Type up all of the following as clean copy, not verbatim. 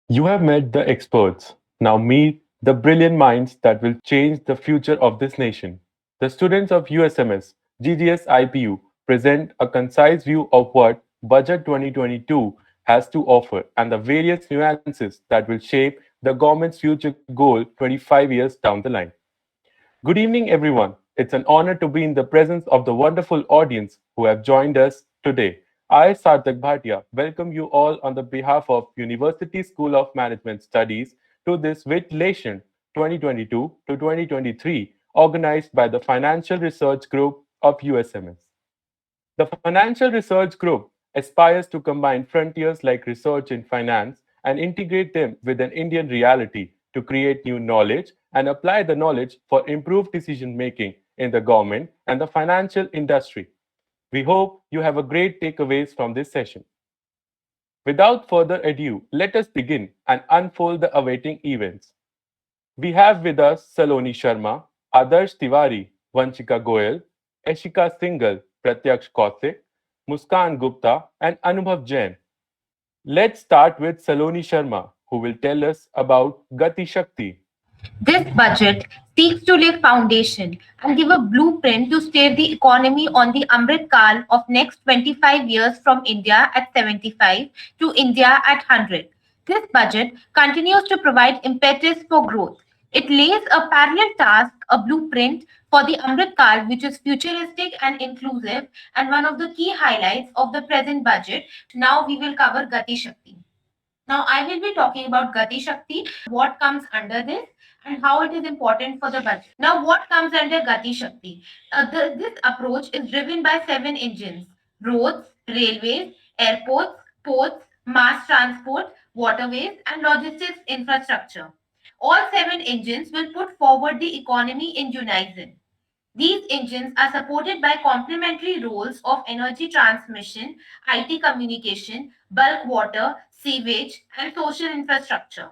You have met the experts. Now meet the brilliant minds that will change the future of this nation. The students of USMS GGSIPU present a concise view of what Budget 2022 has to offer and the various nuances that will shape the government's future goal 25 years down the line. Good evening, everyone. It's an honor to be in the presence of the wonderful audience who have joined us today. I, Sarthak Bhatia, welcome you all on the behalf of University School of Management Studies to this Vitlation 2022 to 2023 organized by the Financial Research Group of USMS. The Financial Research Group aspires to combine frontiers like research in finance and integrate them with an Indian reality to create new knowledge and apply the knowledge for improved decision making in the government and the financial industry. We hope you have a great takeaways from this session. Without further ado, let us begin and unfold the awaiting events. We have with us Saloni Sharma, Adarsh Tiwari, Vanchika Goyal, Eshika Singhal, Pratyaksh Kaushik, Muskan Gupta, and Anubhav Jain. Let's start with Saloni Sharma, who will tell us about Gati Shakti. This budget seeks to lay foundation and give a blueprint to steer the economy on the Amrit Kal of next 25 years from India at 75 to India at 100. This budget continues to provide impetus for growth. It lays a parallel task, a blueprint for the Amrit Kal, which is futuristic and inclusive, and one of the key highlights of the present budget. Now we will cover Gati Shakti. Now, I will be talking about Gati Shakti, what comes under this, and how it is important for the budget. Now, what comes under Gati Shakti? This approach is driven by seven engines: roads, railways, airports, ports, mass transport, waterways, and logistics infrastructure. All seven engines will put forward the economy in unison. These engines are supported by complementary roles of energy transmission, IT communication, bulk water, sewage, and social infrastructure.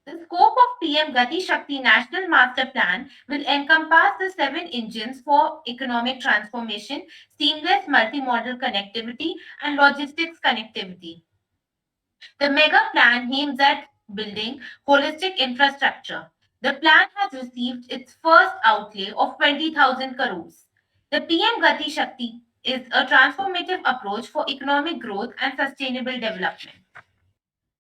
The scope of PM Gati Shakti National Master Plan will encompass the seven engines for economic transformation, seamless multimodal connectivity, and logistics connectivity. The mega plan aims at building holistic infrastructure. The plan has received its first outlay of 20,000 crores. The PM Gati Shakti is a transformative approach for economic growth and sustainable development.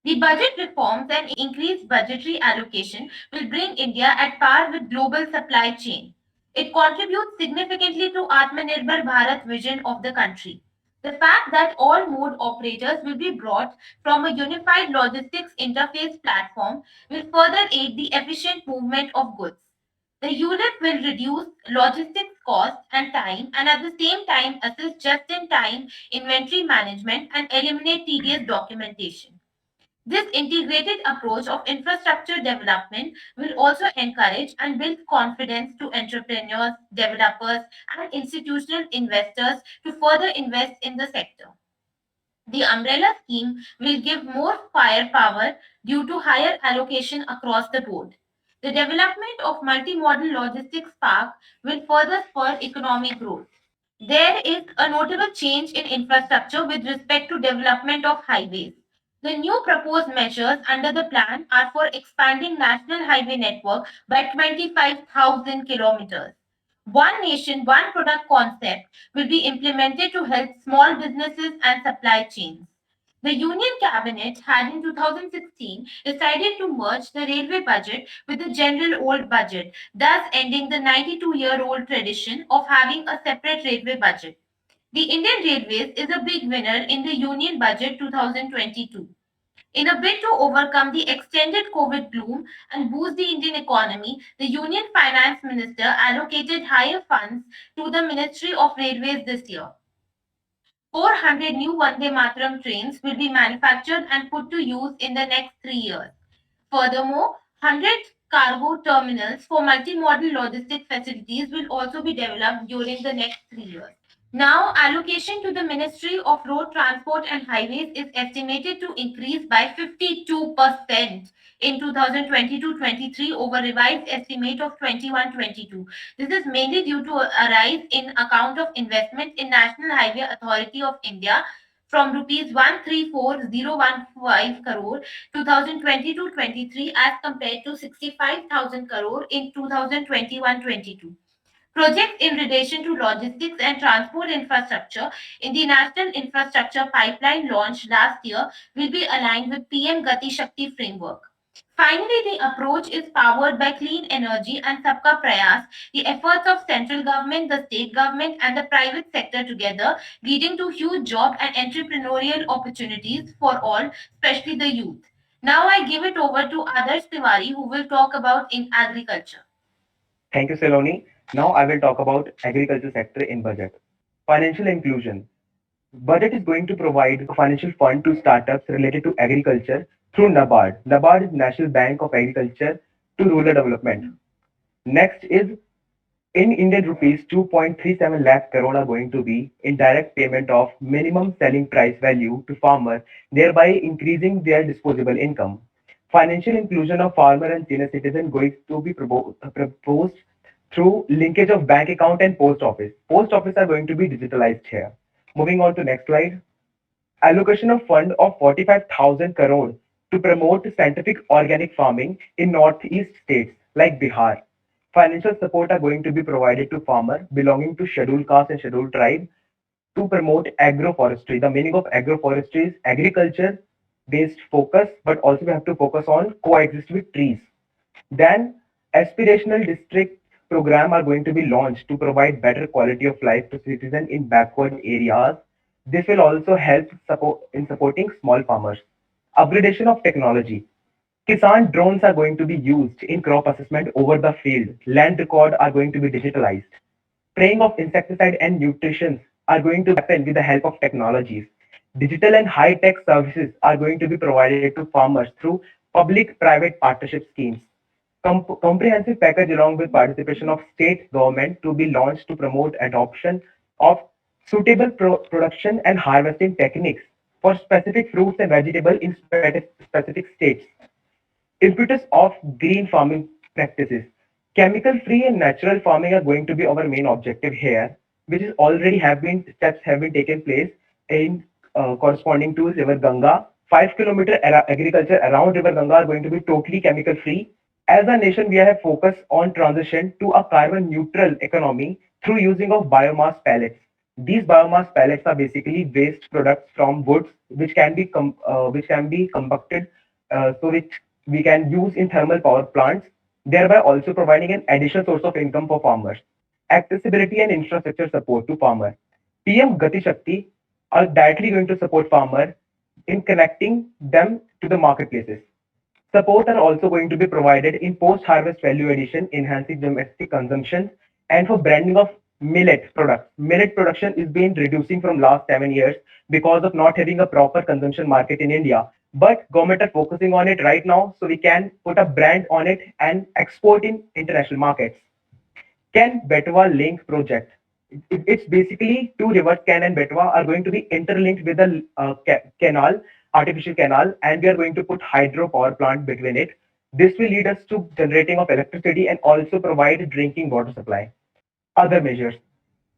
The budget reforms and increased budgetary allocation will bring India at par with global supply chain. It contributes significantly to Atmanirbhar Bharat vision of the country. The fact that all mode operators will be brought from a unified logistics interface platform will further aid the efficient movement of goods. The unit will reduce logistics costs and time and at the same time assist just-in-time inventory management and eliminate tedious documentation. This integrated approach of infrastructure development will also encourage and build confidence to entrepreneurs, developers, and institutional investors to further invest in the sector. The umbrella scheme will give more firepower due to higher allocation across the board. The development of multimodal logistics park will further spur economic growth. There is a notable change in infrastructure with respect to development of highways. The new proposed measures under the plan are for expanding national highway network by 25,000 kilometers. One nation, one product concept will be implemented to help small businesses and supply chains. The Union Cabinet had in 2016 decided to merge the railway budget with the general old budget, thus ending the 92-year-old tradition of having a separate railway budget. The Indian Railways is a big winner in the Union Budget 2022. In a bid to overcome the extended COVID gloom and boost the Indian economy, the Union Finance Minister allocated higher funds to the Ministry of Railways this year. 400 new Vande Mataram trains will be manufactured and put to use in the next 3 years. Furthermore, 100 cargo terminals for multimodal logistic facilities will also be developed during the next 3 years. Now, allocation to the Ministry of Road Transport and Highways is estimated to increase by 52% in 2022-23 over revised estimate of 21-22. This is mainly due to a rise in account of investment in National Highway Authority of India from rupees 134,015 crore 2020-23 as compared to 65,000 crore in 2021-22. Projects in relation to logistics and transport infrastructure in the National Infrastructure Pipeline launched last year will be aligned with PM Gati Shakti framework. Finally, the approach is powered by clean energy and Sabka Prayas, the efforts of central government, the state government, and the private sector together, leading to huge job and entrepreneurial opportunities for all, especially the youth. Now I give it over to Adarsh Tiwari, who will talk about in agriculture. Thank you, Saloni. Now I will talk about agriculture sector in budget. Financial inclusion. Budget is going to provide a financial fund to startups related to agriculture through NABARD. NABARD is National Bank of Agriculture to Rural Development. Next is in Indian rupees 2.37 lakh crore are going to be in direct payment of minimum selling price value to farmer, thereby increasing their disposable income. Financial inclusion of farmer and senior citizen going to be proposed through linkage of bank account and post office. Post office are going to be digitalized here. Moving on to next slide. Allocation of fund of 45,000 crore to promote scientific organic farming in northeast states like Bihar. Financial support are going to be provided to farmer belonging to scheduled caste and scheduled tribe to promote agroforestry. The meaning of agroforestry is agriculture based focus, but also we have to focus on coexist with trees. Then aspirational district program are going to be launched to provide better quality of life to citizens in backward areas. This will also help in supporting small farmers. Upgradation of technology. Kisan drones are going to be used in crop assessment over the field. Land record are going to be digitalized. Spraying of insecticide and nutrition are going to happen with the help of technologies. Digital and high-tech services are going to be provided to farmers through public-private partnership schemes. Comprehensive package along with participation of state government to be launched to promote adoption of suitable production and harvesting techniques for specific fruits and vegetables in specific states. Impetus of green farming practices. Chemical free and natural farming are going to be our main objective here, which is already have been steps have been taken place in corresponding to River Ganga. 5 kilometer agriculture around River Ganga are going to be totally chemical free. As a nation, we have focused on transition to a carbon neutral economy through using of biomass pellets. These biomass pellets are basically waste products from woods which can be combusted, so which we can use in thermal power plants, thereby also providing an additional source of income for farmers. Accessibility and infrastructure support to farmers. PM Gati Shakti are directly going to support farmers in connecting them to the marketplaces. Support are also going to be provided in post-harvest value addition, enhancing domestic consumption, and for branding of millet products. Millet production is being reducing from last 7 years because of not having a proper consumption market in India. But government are focusing on it right now, so we can put a brand on it and export in international markets. Ken Betwa link project. It's basically two rivers, Ken and Betwa, are going to be interlinked with a canal, artificial canal, and we are going to put hydro power plant between it. This will lead us to generating of electricity and also provide drinking water supply. Other measures.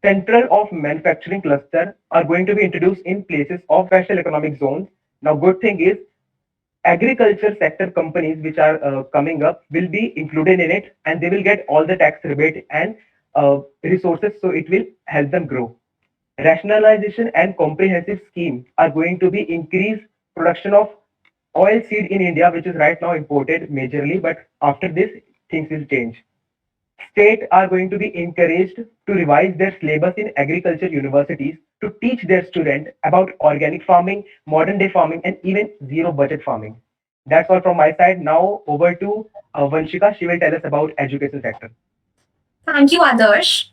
Central of manufacturing cluster are going to be introduced in places of special economic zones. Now, good thing is agriculture sector companies which are coming up will be included in it, and they will get all the tax rebate and resources, so it will help them grow. Rationalization and comprehensive scheme are going to be increase production of oil seed in India, which is right now imported majorly, but after this things will change. State are going to be encouraged to revise their syllabus in agriculture universities to teach their students about organic farming, modern day farming, and even zero budget farming. That's all from my side. Now over to Vanshika. She will tell us about education sector. Thank you, Adarsh.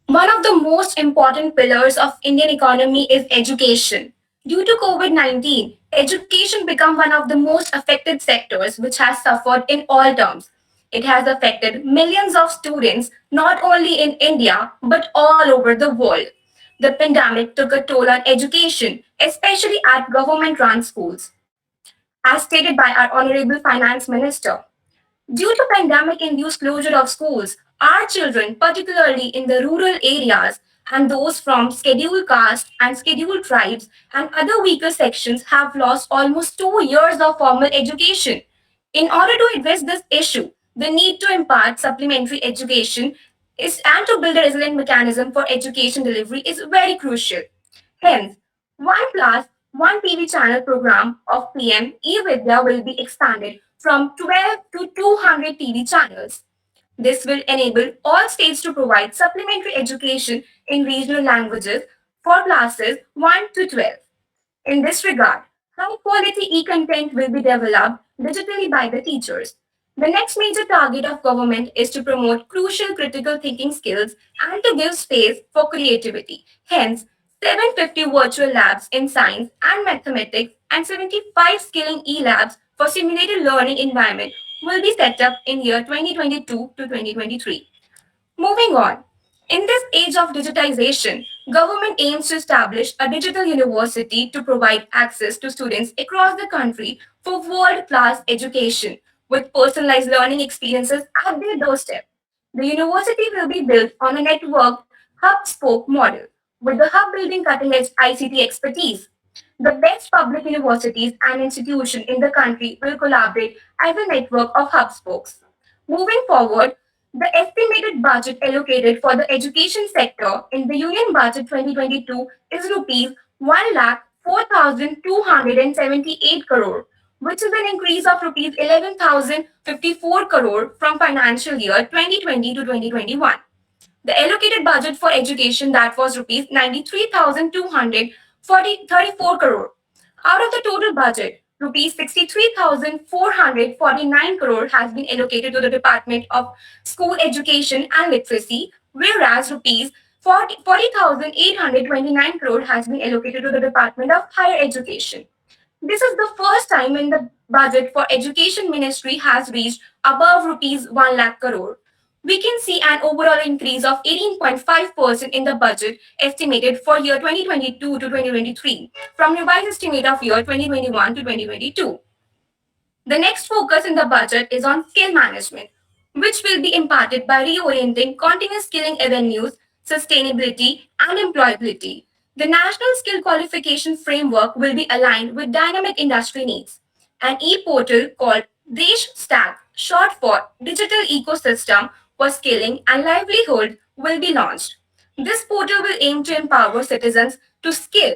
One of the most important pillars of Indian economy is education. Due to COVID-19, education became one of the most affected sectors which has suffered in all terms. It has affected millions of students not only in India but all over the world. The pandemic took a toll on education, especially at government run schools, as stated by our honorable finance minister. Due to pandemic induced closure of schools, our children, particularly in the rural areas, and those from scheduled caste and scheduled tribes and other weaker sections have lost almost 2 years of formal education. In order to address this issue, the need to impart supplementary education is and to build a resilient mechanism for education delivery is very crucial. Hence, one class, one TV channel program of PM eVidya will be expanded from 12 to 200 TV channels. This will enable all states to provide supplementary education in regional languages for classes 1 to 12. In this regard, high quality e content will be developed digitally by the teachers. The next major target of government is to promote crucial critical thinking skills and to give space for creativity. Hence, 750 virtual labs in science and mathematics and 75 skilling e labs for simulated learning environment will be set up in year 2022 to 2023. Moving on. In this age of digitization, government aims to establish a digital university to provide access to students across the country for world-class education with personalized learning experiences at their doorstep. The university will be built on a networked hub-spoke model with the hub building cutting-edge ICT expertise. The best public universities and institutions in the country will collaborate as a network of hub spokes. Moving forward, the estimated budget allocated for the education sector in the Union Budget 2022 is rupees 1,04,278 crore, which is an increase of rupees 11,054 crore from financial year 2020 to 2021. The allocated budget for education that was rupees 93,234 crore. Out of the total budget, rupees 63,449 crore has been allocated to the Department of School Education and Literacy, whereas rupees 40,829 crore has been allocated to the Department of Higher Education. This is the first time when the budget for Education Ministry has reached above rupees 1 lakh crore. We can see an overall increase of 18.5% in the budget estimated for year 2022 to 2023 from revised estimate of year 2021 to 2022. The next focus in the budget is on skill management, which will be imparted by reorienting continuous skilling avenues, sustainability, and employability. The National Skill Qualification Framework will be aligned with dynamic industry needs. An e-portal called Desh Stack, short for Digital Ecosystem for Skilling and Livelihood, will be launched. This portal will aim to empower citizens to skill,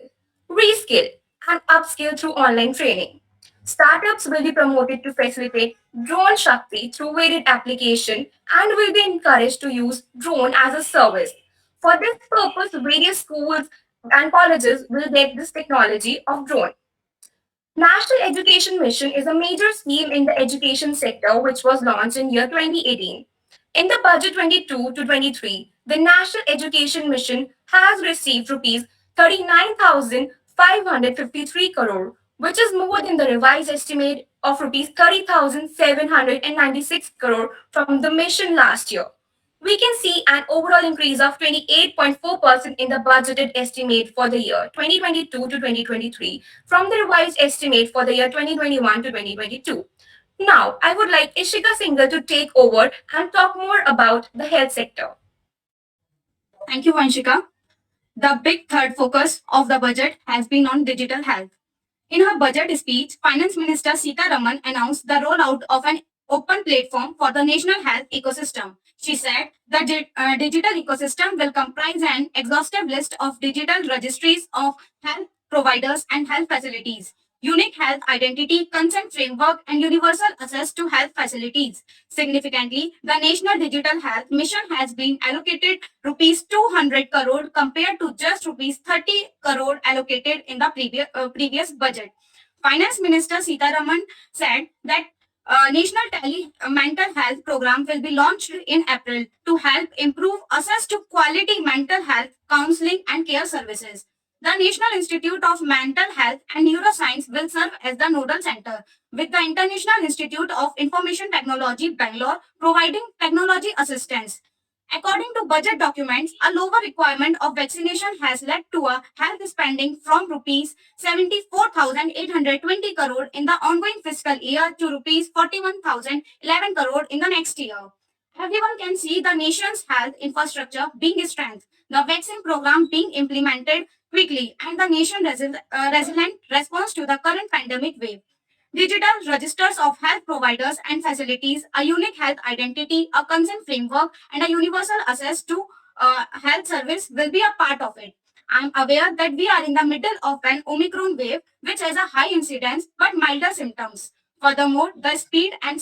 reskill, and upskill through online training. Startups will be promoted to facilitate drone Shakti through varied application and will be encouraged to use drone as a service. For this purpose, various schools and colleges will get this technology of drone. National Education Mission is a major scheme in the education sector which was launched in year 2018. In the budget 22 to 23, the National Education Mission has received rupees 39,553 crore, which is more than the revised estimate of rupees 30,796 crore from the mission last year. We can see an overall increase of 28.4% in the budgeted estimate for the year 2022 to 2023 from the revised estimate for the year 2021 to 2022. Now, I would like Ishika Singhal to take over and talk more about the health sector. Thank you, Vanshika. The big third focus of the budget has been on digital health. In her budget speech, Finance Minister Sita Raman announced the rollout of an open platform for the national health ecosystem. She said the digital ecosystem will comprise an exhaustive list of digital registries of health providers and health facilities, unique health identity, consent framework, and universal access to health facilities. Significantly, the National Digital Health Mission has been allocated rupees 200 crore compared to just rupees 30 crore allocated in the previous budget. Finance Minister Sitaraman said that National Mental Health Program will be launched in April to help improve access to quality mental health counseling and care services. The National Institute of Mental Health and Neuroscience will serve as the nodal center, with the International Institute of Information Technology, Bangalore, providing technology assistance. According to budget documents, a lower requirement of vaccination has led to a health spending from rupees 74,820 crore in the ongoing fiscal year to rupees 41,011 crore in the next year. Everyone can see the nation's health infrastructure being strengthened, the vaccine program being implemented quickly, and the nation resilient response to the current pandemic wave. Digital registers of health providers and facilities, a unique health identity, a consent framework, and a universal access to health service will be a part of it. I'm aware that we are in the middle of an Omicron wave, which has a high incidence but milder symptoms. Furthermore, the speed and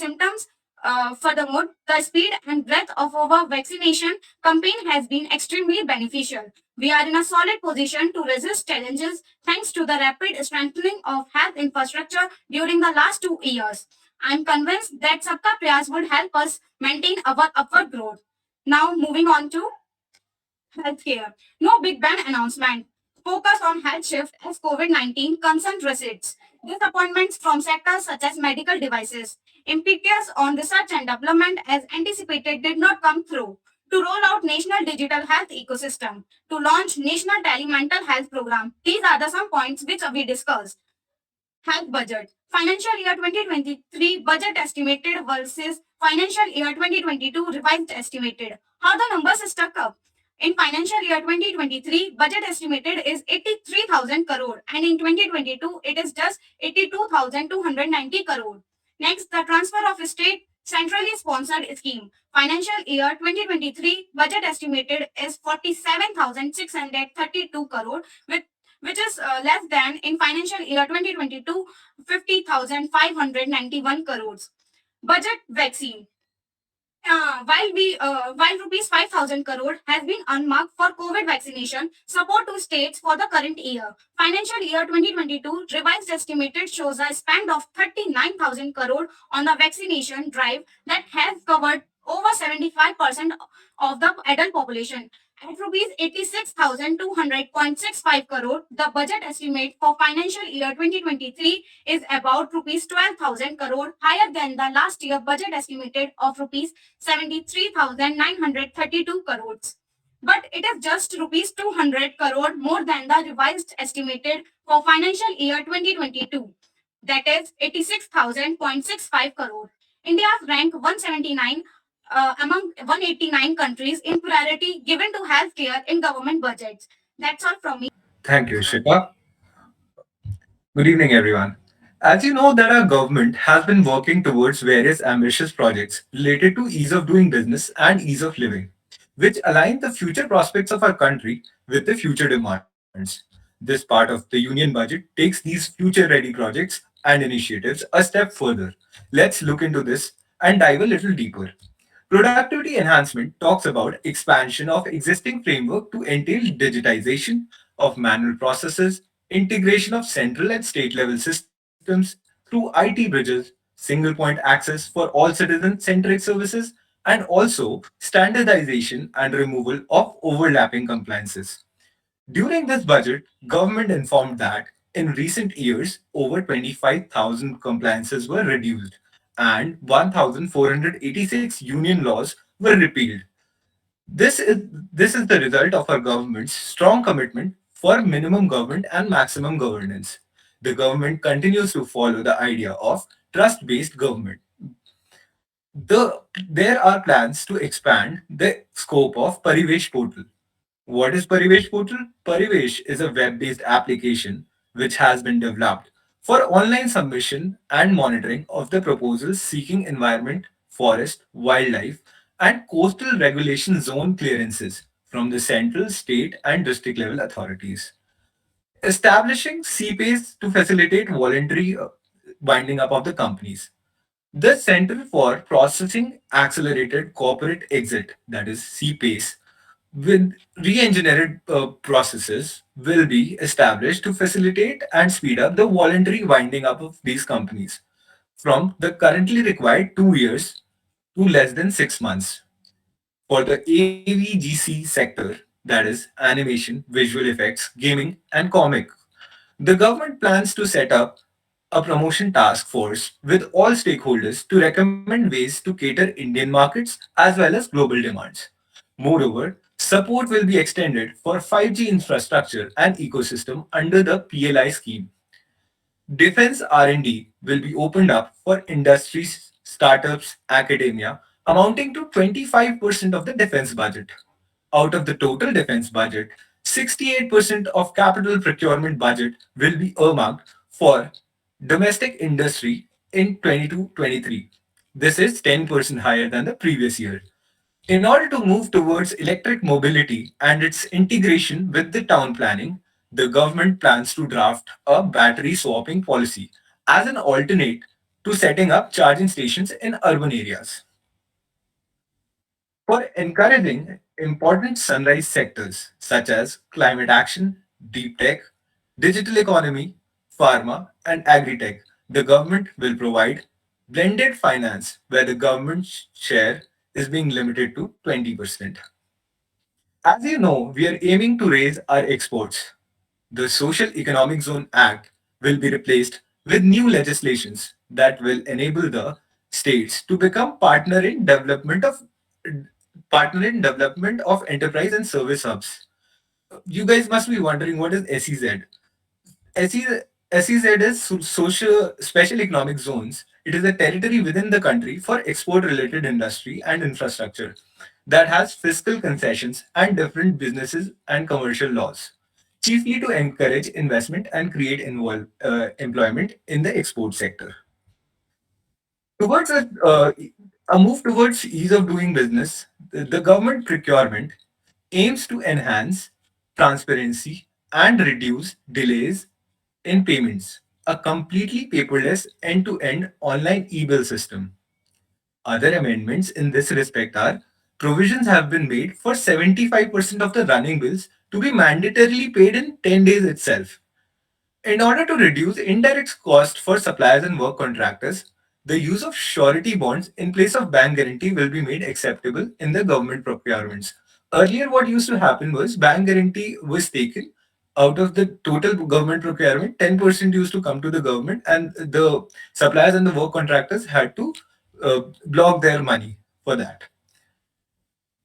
breadth of our vaccination campaign has been extremely beneficial. We are in a solid position to resist challenges thanks to the rapid strengthening of health infrastructure during the last 2 years. I am convinced that Sabka Prayas would help us maintain our upward growth. Now, moving on to healthcare. No Big Bang announcement. Focus on health shift as COVID 19 concern receipts. Disappointments from sectors such as medical devices. Impetus on research and development as anticipated did not come through. To roll out national digital health ecosystem. To launch national telemental health program. These are the some points which we discussed. Health budget. Financial year 2023 budget estimated versus financial year 2022 revised estimated. How the numbers stack up? In financial year 2023, budget estimated is 83,000 crore and in 2022 it is just 82,290 crore. Next, the transfer of state centrally sponsored scheme. Financial year 2023 budget estimated is 47,632 crore with which is less than in financial year 2022 50,591 crores. Budget vaccine. While rupees 5,000 crore has been unmarked for COVID vaccination support to states for the current year, financial year 2022 revised estimated shows a spend of 39,000 crore on the vaccination drive that has covered over 75% of the adult population. At rupees 86,200.65 crore, the budget estimate for financial year 2023 is about rupees 12,000 crore higher than the last year budget estimated of rupees 73,932 crores. But it is just rupees 200 crore more than the revised estimated for financial year 2022. That is 86,000.65 crore. India ranked 179 among 189 countries in priority given to healthcare in government budgets. That's all from me. Thank you, Shika. Good evening, everyone. As you know, that our government has been working towards various ambitious projects related to ease of doing business and ease of living, which align the future prospects of our country with the future demands. This part of the union budget takes these future-ready projects and initiatives a step further. Let's look into this and dive a little deeper. Productivity enhancement talks about expansion of existing framework to entail digitization of manual processes, integration of central and state level systems through IT bridges, single point access for all citizen centric services, and also standardization and removal of overlapping compliances. During this budget, government informed that in recent years, over 25,000 compliances were reduced and 1,486 union laws were repealed. This is the result of our government's strong commitment for minimum government and maximum governance. The government continues to follow the idea of trust-based government. There are plans to expand the scope of Parivesh portal. What is Parivesh Portal? Parivesh is a web based application which has been developed for online submission and monitoring of the proposals seeking environment, forest, wildlife, and coastal regulation zone clearances from the central, state, and district level authorities. Establishing CPAs to facilitate voluntary winding up of the companies. The Center for Processing Accelerated Corporate Exit, that is CPACE, with re-engineered processes will be established to facilitate and speed up the voluntary winding up of these companies from the currently required 2 years to less than 6 months. For the AVGC sector, that is animation, visual effects, gaming, and comic, the government plans to set up a promotion task force with all stakeholders to recommend ways to cater Indian markets as well as global demands. Moreover, support will be extended for 5G infrastructure and ecosystem under the PLI scheme. Defense R&D will be opened up for industries, startups, academia, amounting to 25% of the defense budget. Out of the total defense budget, 68% of capital procurement budget will be earmarked for domestic industry in 22-23. This is 10% higher than the previous year. In order to move towards electric mobility and its integration with the town planning, the government plans to draft a battery swapping policy as an alternate to setting up charging stations in urban areas. For encouraging important sunrise sectors such as climate action, deep tech, digital economy, pharma, and agri-tech, the government will provide blended finance where the government share is being limited to 20%. As you know, we are aiming to raise our exports. The Social Economic Zone Act will be replaced with new legislations that will enable the states to become partner in development of enterprise and service hubs. You guys must be wondering what is SEZ. SEZ is social special economic zones. It is a territory within the country for export related industry and infrastructure that has fiscal concessions and different businesses and commercial laws, chiefly to encourage investment and create employment in the export sector. Towards a move towards ease of doing business, the government procurement aims to enhance transparency and reduce delays in payments, a completely paperless end-to-end online e-bill system. Other amendments in this respect are provisions have been made for 75% of the running bills to be mandatorily paid in 10 days itself. In order to reduce indirect cost for suppliers and work contractors, the use of surety bonds in place of bank guarantee will be made acceptable in the government procurements. Earlier, what used to happen was bank guarantee was taken out of the total government procurement, 10% used to come to the government, and the suppliers and the work contractors had to block their money for that.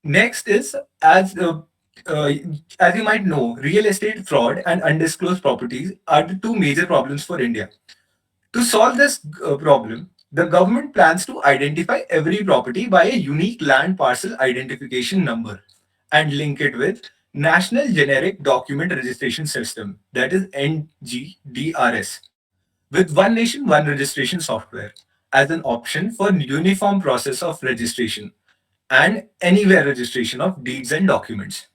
Next is uh, as you might know, real estate fraud and undisclosed properties are the two major problems for India. To solve this problem, the government plans to identify every property by a unique land parcel identification number and link it with National Generic Document Registration System, that is NGDRS, with One Nation, One Registration software as an option for uniform process of registration and anywhere registration of deeds and documents.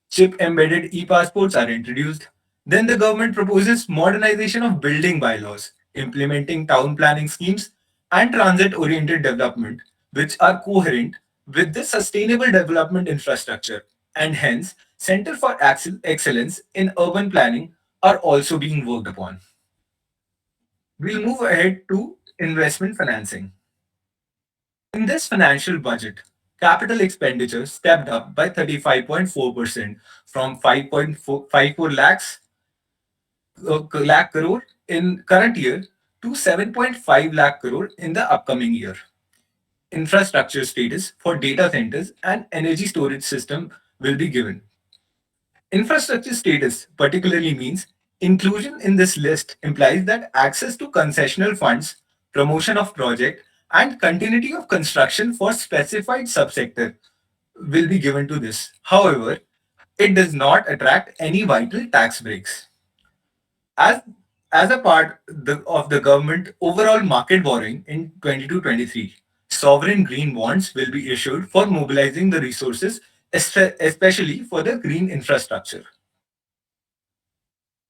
Chip embedded e passports are introduced. Then the government proposes modernization of building bylaws, implementing town planning schemes and transit oriented development, which are coherent with the sustainable development infrastructure. And hence, Center for Excellence in Urban Planning are also being worked upon. We'll move ahead to investment financing. In this financial budget, capital expenditure stepped up by 35.4% from 5.54 lakh crore in current year to 7.5 lakh crore in the upcoming year. Infrastructure status for data centers and energy storage system will be given. Infrastructure status particularly means inclusion in this list implies that access to concessional funds, promotion of project, and continuity of construction for specified subsector will be given to this. However, it does not attract any vital tax breaks. As as a part of the government overall market borrowing in 22-23, sovereign green bonds will be issued for mobilizing the resources, especially for the green infrastructure.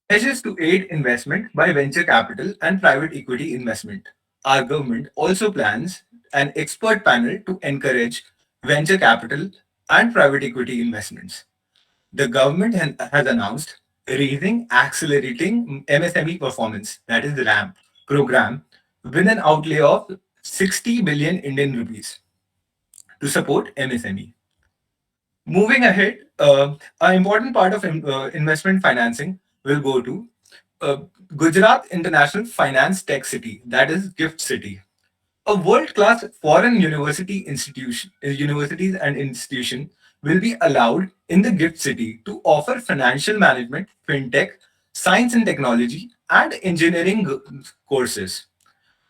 Measures to aid investment by venture capital and private equity investment. Our government also plans an expert panel to encourage venture capital and private equity investments. The government has announced raising accelerating MSME performance, that is the RAMP program, with an outlay of 60 billion Indian rupees to support MSME. Moving ahead, an important part of investment financing will go to uh, Gujarat International Finance Tech City, that is GIFT City, a world-class foreign universities and institution will be allowed in the GIFT City to offer financial management, fintech, science and technology, and engineering courses.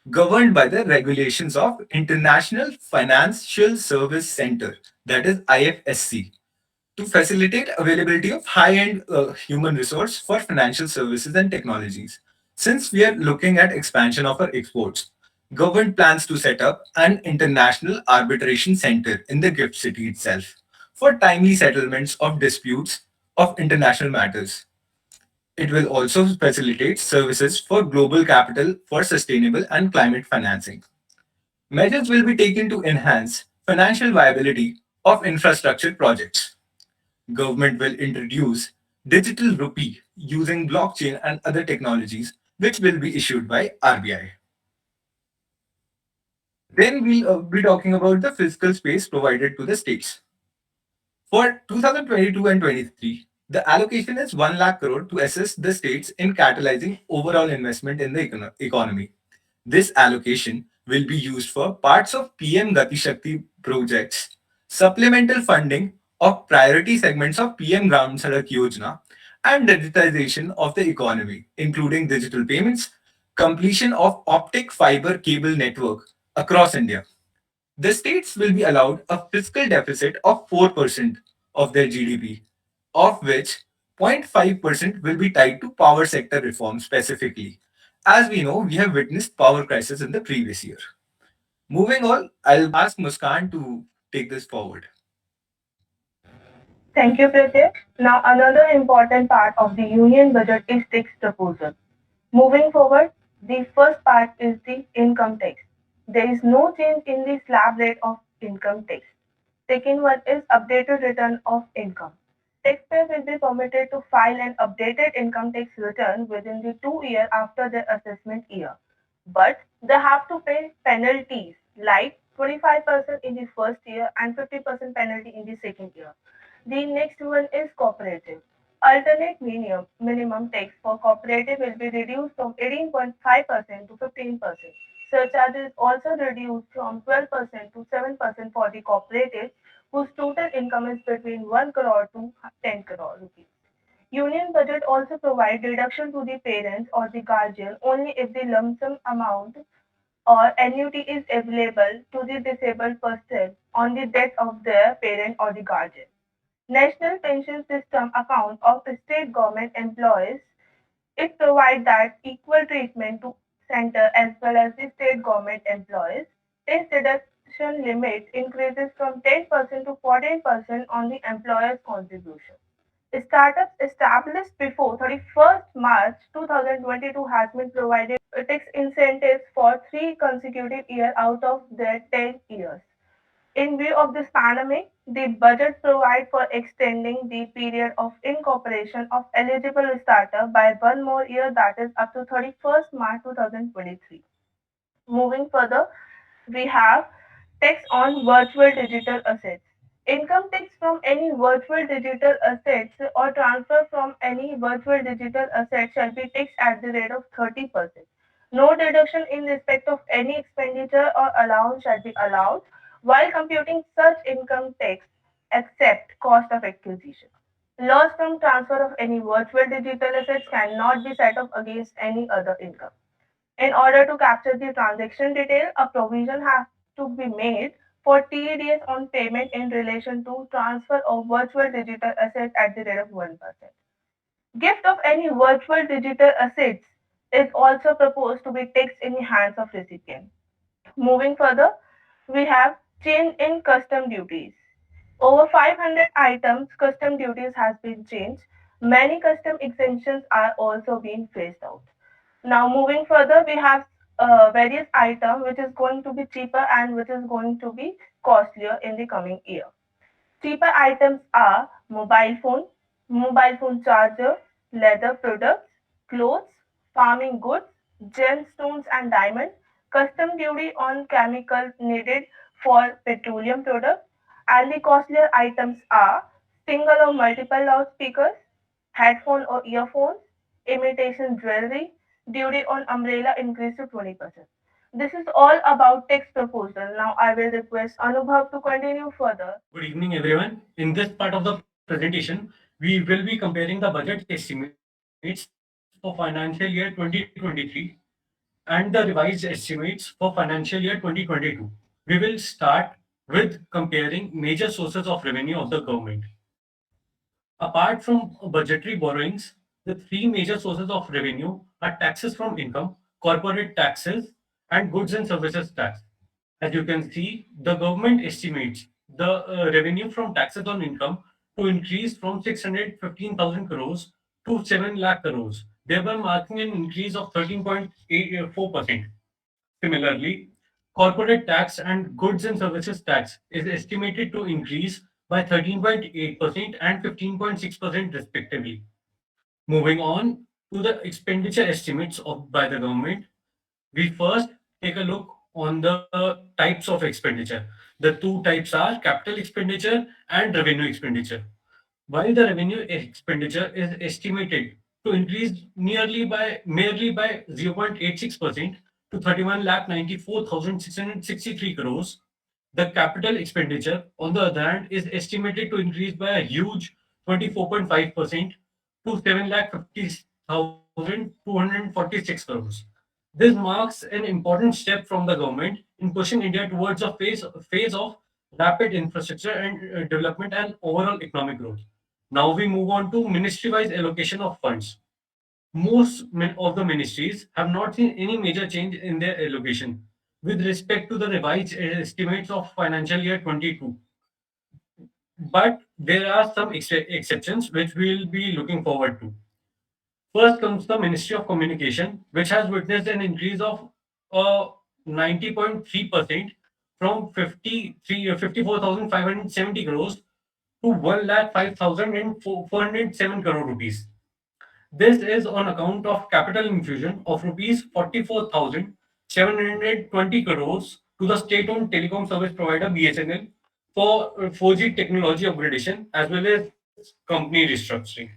governed by the regulations of International Financial Service Center, that is IFSC, to facilitate availability of high-end human resource for financial services and technologies. Since we are looking at expansion of our exports, government plans to set up an international arbitration center in the gift city itself for timely settlements of disputes of international matters. It will also facilitate services for global capital for sustainable and climate financing. Measures will be taken to enhance financial viability of infrastructure projects. Government will introduce digital rupee using blockchain and other technologies which will be issued by RBI. Then we'll be talking about the fiscal space provided to the states. For 2022 and 23, the allocation is 1 lakh crore to assist the states in catalyzing overall investment in the economy. This allocation will be used for parts of PM Gati Shakti projects, supplemental funding of priority segments of PM Gram Sadak Yojana, and digitization of the economy, including digital payments, completion of optic fiber cable network across India. The states will be allowed a fiscal deficit of 4% of their GDP, of which 0.5% will be tied to power sector reform specifically. As we know, we have witnessed power crisis in the previous year. Moving on, I'll ask Muskan to take this forward. Thank you, Pratik. Now, another important part of the union budget is tax proposal. Moving forward, the first part is the income tax. There is no change in the slab rate of income tax. Second one is updated return of income. Taxpayers will be permitted to file an updated income tax return within the 2 years after their assessment year. But they have to pay penalties like 25% in the first year and 50% penalty in the second year. The next one is cooperative. Alternate minimum tax for cooperative will be reduced from 18.5% to 15%. Surcharge is also reduced from 12% to 7% for the cooperative whose total income is between 1 crore to 10 crore rupees. Union budget also provide deduction to the parents or the guardian only if the lump sum amount or annuity is available to the disabled person on the death of their parent or the guardian. National Pension System account of state government employees, it provides that equal treatment to center as well as the state government employees. Tax deduction limit increases from 10% to 14% on the employer's contribution. Startups established before 31st March 2022 has been provided tax incentives for 3 consecutive years out of their 10 years. In view of this pandemic, the budget provides for extending the period of incorporation of eligible startup by 1 more year, that is up to 31st March 2023. Moving further, we have tax on virtual digital assets. Income tax from any virtual digital assets or transfer from any virtual digital asset shall be taxed at the rate of 30%. No deduction in respect of any expenditure or allowance shall be allowed while computing such income tax except cost of acquisition. Loss from transfer of any virtual digital assets cannot be set off against any other income. In order to capture the transaction detail, a provision has to be made for TDS on payment in relation to transfer of virtual digital assets at the rate of 1%. Gift of any virtual digital assets is also proposed to be taxed in the hands of recipient. Moving further, we have change in custom duties. Over 500 items custom duties has been changed. Many custom exemptions are also being phased out. Now moving further, we have various items which is going to be cheaper and which is going to be costlier in the coming year. Cheaper items are mobile phone charger, leather products, clothes, farming goods, gemstones and diamonds, custom duty on chemicals needed for petroleum products, and the costlier items are single or multiple loudspeakers, headphone or earphones, imitation jewelry, duty on umbrella increased to 20%. This is all about text proposal. Now I will request Anubhav to continue further. Good evening, everyone. In this part of the presentation, we will be comparing the budget estimates for financial year 2023 and the revised estimates for financial year 2022. We will start with comparing major sources of revenue of the government. Apart from budgetary borrowings, the three major sources of revenue are taxes from income, corporate taxes, and goods and services tax. As you can see, the government estimates the revenue from taxes on income to increase from 615,000 crores to 7 lakh crores, thereby marking an increase of 13.84%. Similarly, corporate tax and goods and services tax is estimated to increase by 13.8% and 15.6% respectively. Moving on to the expenditure estimates by the government, we first take a look on the types of expenditure. The two types are capital expenditure and revenue expenditure. While the revenue expenditure is estimated to increase merely by 0.86% to 31 lakh 94,663 crores, the capital expenditure, on the other hand, is estimated to increase by a huge 24.5% to 7 lakh 50,246 crores. This marks an important step from the government in pushing India towards a phase of rapid infrastructure and development and overall economic growth. Now we move on to ministry-wise allocation of funds. Most of the ministries have not seen any major change in their allocation with respect to the revised estimates of financial year 22. But there are some exceptions which we'll be looking forward to. First comes the Ministry of Communication, which has witnessed an increase of 90.3% from 54,570 crores to 1,05,407 crore rupees. This is on account of capital infusion of rupees 44,720 crores to the state-owned telecom service provider BSNL for 4G technology upgradation as well as company restructuring.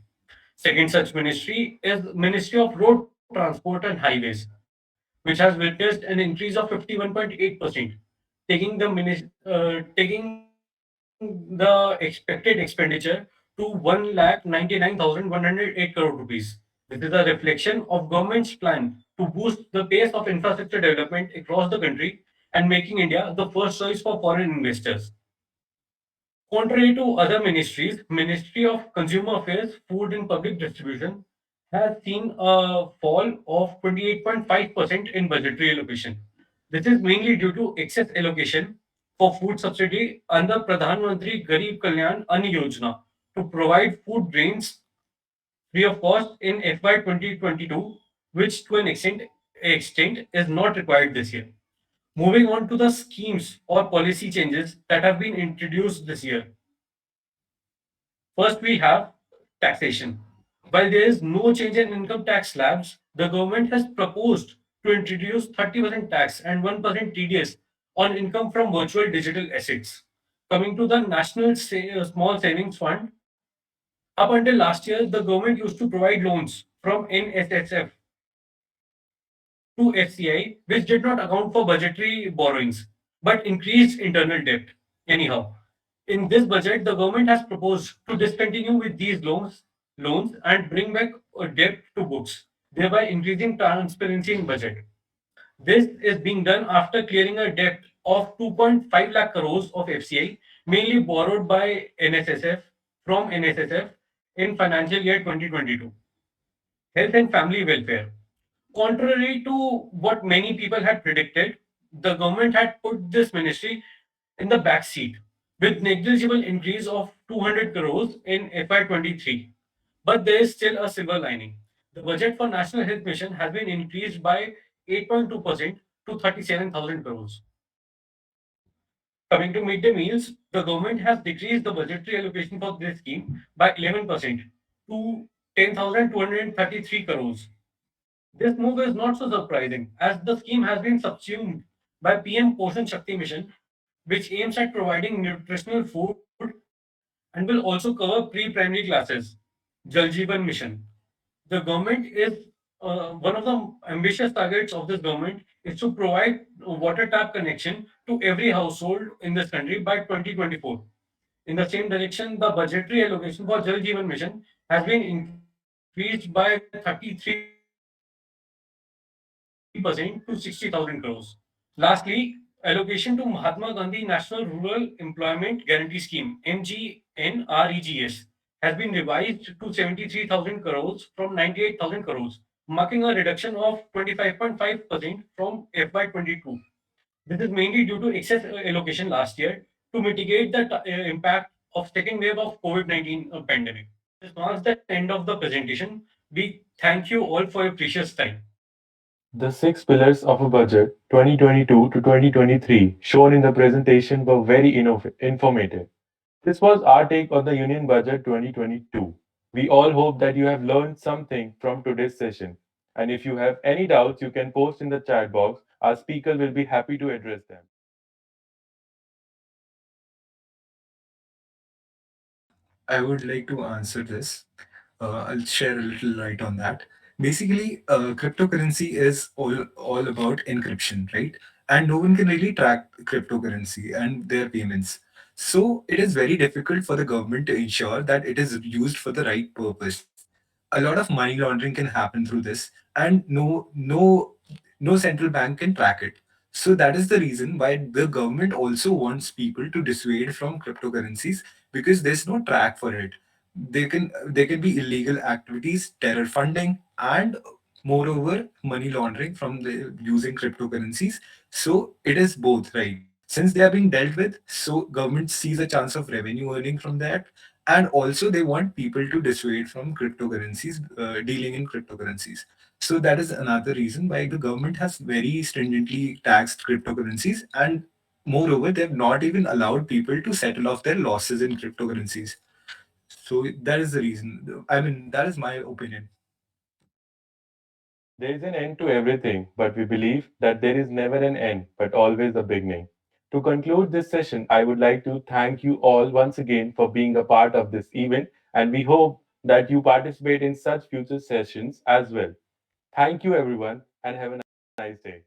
Second such ministry is Ministry of Road Transport and Highways, which has witnessed an increase of 51.8%, taking the expected expenditure to 1,99,108 crore rupees. This is a reflection of government's plan to boost the pace of infrastructure development across the country and making India the first choice for foreign investors. Contrary to other ministries, Ministry of Consumer Affairs, Food and Public Distribution has seen a fall of 28.5% in budgetary allocation. This is mainly due to excess allocation for food subsidy under Pradhan Mantri Garib Kalyan Ann Yojana to provide food grains free of cost in FY 2022, which to an extent is not required this year. Moving on to the schemes or policy changes that have been introduced this year. First, we have taxation. While there is no change in income tax slabs, the government has proposed to introduce 30% tax and 1% TDS on income from virtual digital assets. Coming to the National Small Savings Fund, up until last year, the government used to provide loans from NSSF to FCI, which did not account for budgetary borrowings but increased internal debt. Anyhow, in this budget, the government has proposed to discontinue with these loans and bring back a debt to books, thereby increasing transparency in budget. This is being done after clearing a debt of 2.5 lakh crores of FCI, mainly borrowed by NSSF from NSSF in financial year 2022. Health and family welfare. Contrary to what many people had predicted, the government had put this ministry in the back seat with negligible increase of 200 crores in FY23. But there is still a silver lining. The budget for National Health Mission has been increased by 8.2% to 37,000 crores. Coming to midday meals, the government has decreased the budgetary allocation for this scheme by 11% to 10,233 crores. This move is not so surprising as the scheme has been subsumed by PM Poshan Shakti Mission, which aims at providing nutritional food and will also cover pre-primary classes. Jal Jeevan Mission. The government is one of the ambitious targets of this government is to provide a water tap connection to every household in this country by 2024. In the same direction, the budgetary allocation for Jal Jeevan Mission has been increased by 33% to 1,000 crores. 30% to 60,000 crores. Lastly, allocation to Mahatma Gandhi National Rural Employment Guarantee Scheme (MGNREGS) has been revised to 73,000 crores from 98,000 crores, marking a reduction of 25.5% from FY22. This is mainly due to excess allocation last year to mitigate the impact of second wave of COVID-19 pandemic. This marks the end of the presentation. We thank you all for your precious time. The six pillars of a budget 2022 to 2023 shown in the presentation were very informative. This was our take on the Union Budget 2022. We all hope that you have learned something from today's session. And if you have any doubts, you can post in the chat box. Our speaker will be happy to address them. I would like to answer this. I'll share a little light on that. Basically, cryptocurrency is all about encryption, right? And no one can really track cryptocurrency and their payments. So it is very difficult for the government to ensure that it is used for the right purpose. A lot of money laundering can happen through this, and no central bank can track it. So that is the reason why the government also wants people to dissuade from cryptocurrencies, because there's no track for it. There can be illegal activities, terror funding, and moreover money laundering from the using cryptocurrencies. So it is both, right? Since they are being dealt with, so government sees a chance of revenue earning from that, and also they want people to dissuade from cryptocurrencies, dealing in cryptocurrencies. So that is another reason why the government has very stringently taxed cryptocurrencies, and moreover they have not even allowed people to settle off their losses in cryptocurrencies. So that is the reason. I mean, that is my opinion. There is an end to everything, but we believe that there is never an end, but always a beginning. To conclude this session, I would like to thank you all once again for being a part of this event, and we hope that you participate in such future sessions as well. Thank you, everyone, and have a nice day.